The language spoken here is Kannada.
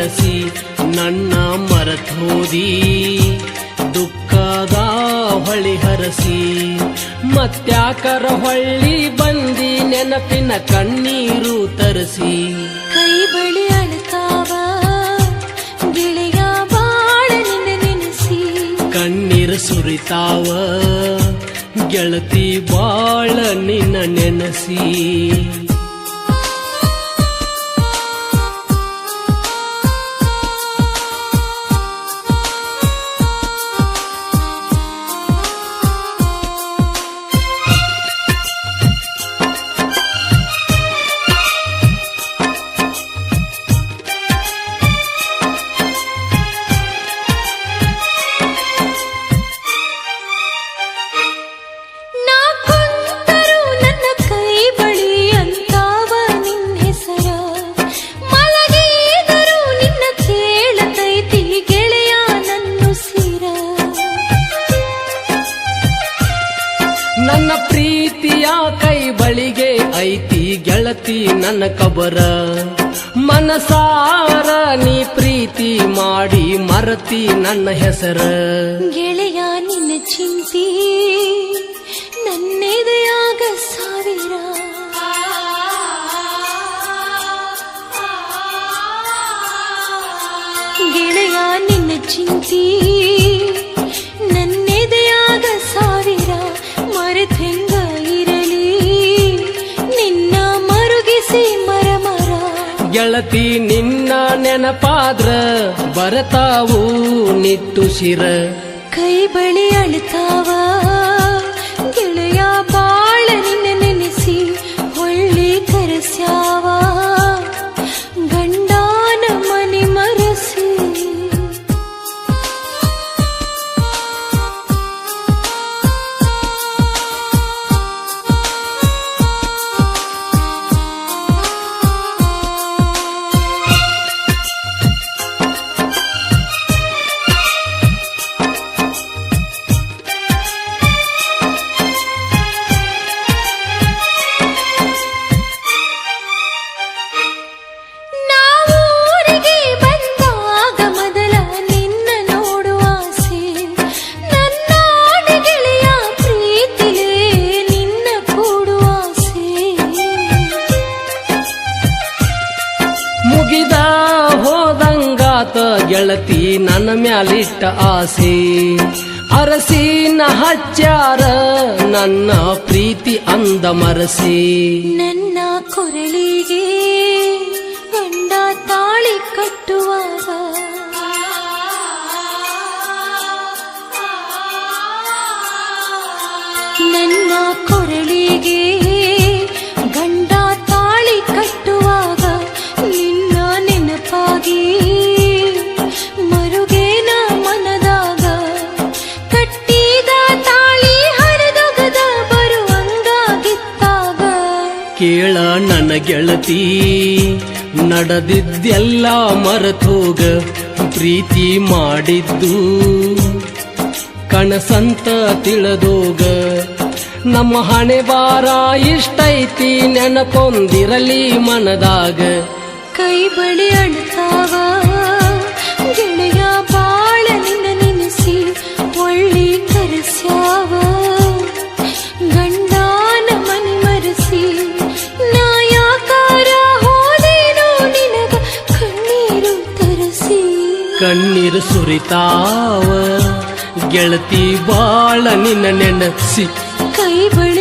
ನೆನಸಿ ನನ್ನ ಮರತೋದಿ ದುಃಖದ ಹೊಳಿ ಹರಸಿ ಮತ್ಯಾಕರ ಹೊಳ್ಳಿ ಬಂದಿ ನೆನಪಿನ ಕಣ್ಣೀರು ತರಿಸಿ ಕೈ ಬಳಿ ಅಳ್ತಾವ ಗೆಳೆಯ ಬಾಳ ನಿನ್ನ ನೆನೆಸಿ ಕಣ್ಣೀರು ಸುರಿತಾವ ಗೆಳತಿ ಬಾಳ ನಿನ್ನ ನೆನಸಿ ನನ್ನ ಪ್ರೀತಿಯ ಕೈ ಬಳಿಗೆ ಐತಿ ಗೆಳತಿ ನನ್ನ ಕಬರ ಮನಸಾರ ನೀ ಪ್ರೀತಿ ಮಾಡಿ ಮರತಿ ನನ್ನ ಹೆಸರ ಗೆಳೆಯ ನಿನ್ನ ಚಿಂತಿ ನನ್ನೆದೆಯಾಗ ಸಾವಿರ ಗೆಳೆಯ ನಿನ್ನ ಚಿಂತಿ ನನ್ನೆದೆಯಾಗ ಸಾವಿರ ಮರೆತೆಂಗ ಇರಲಿ ನಿನ್ನ ಮರುಗಿಸಿ ಮರಮರ ಗೆಳತಿ ನಿನ್ನ ನೆನಪಾದ್ರ ಬರತಾವು ನಿಟ್ಟುಸಿರ ಕೈ ಬಳಿ ಅಳ್ತಾವ ಗೆಳೆಯ ಬಾಳ ನಿನ್ನ ನೆನೆಸಿ ಹೊಳ್ಳಿ ಕರೆಸ್ಯಾವ ಗಂಡನ ಮನೆ ಮರಸಿ ಮುಗಿದ ಹೋದಂಗಾತ ಗೆಳತಿ ನನ್ನ ಮ್ಯಾಲಿಟ್ಟ ಆಸೆ ಅರಸಿನ ಹಚ್ಚಾರ ನನ್ನ ಪ್ರೀತಿ ಅಂದ ಮರಸಿ ನನ್ನ ಕೊರಳಿಗೆ ಗಂಡ ತಾಳಿ ಕಟ್ಟುವಾಗ ನನ್ನ ಕೊರಳಿಗೆ ಗಂಡ ತಾಳಿ ಕಟ್ಟುವಾಗ ನಿನ್ನ ನೆನಪಾಗಿ ಮರುಗೇನ ಮನದಾಗ ಕಟ್ಟಿದ ತಾಳಿ ಹರಿದೊಗದ ಬರುವಂಗಾಗಿತ್ತಾಗ ಕೇಳ ನನ್ನ ಗೆಳತಿ ನಡೆದಿದ್ದೆಲ್ಲ ಮರೆತೋಗ ಪ್ರೀತಿ ಮಾಡಿದ್ದು ಕನಸಂತ ತಿಳಿದೋಗ ನಮ್ಮ ಹಣೆ ಬಾರ ಇಷ್ಟೈತಿ ನೆನಪೊಂದಿರಲಿ ಮನದಾಗ ಕೈ ಬಳಿ ಅಳ್ತಾವ ಗೆಳೆಯ ಬಾಳ ನಿನ್ನ ನೆನೆಸಿ ಒಳ್ಳಿ ಕರೆಸ್ಯಾವ ಗಂಡನ ಮನೆ ಮರೆಸಿ ನಾ ಯಾಕಾರ ಹೋದೇನೋ ನಿನಗ ಕಣ್ಣೀರು ತರಿಸಿ ಕಣ್ಣೀರು ಸುರಿತಾವ ಗೆಳತಿ ಬಾಳ ನಿನ್ನ ನೆನಸಿ ಕೈ ಬಳಿ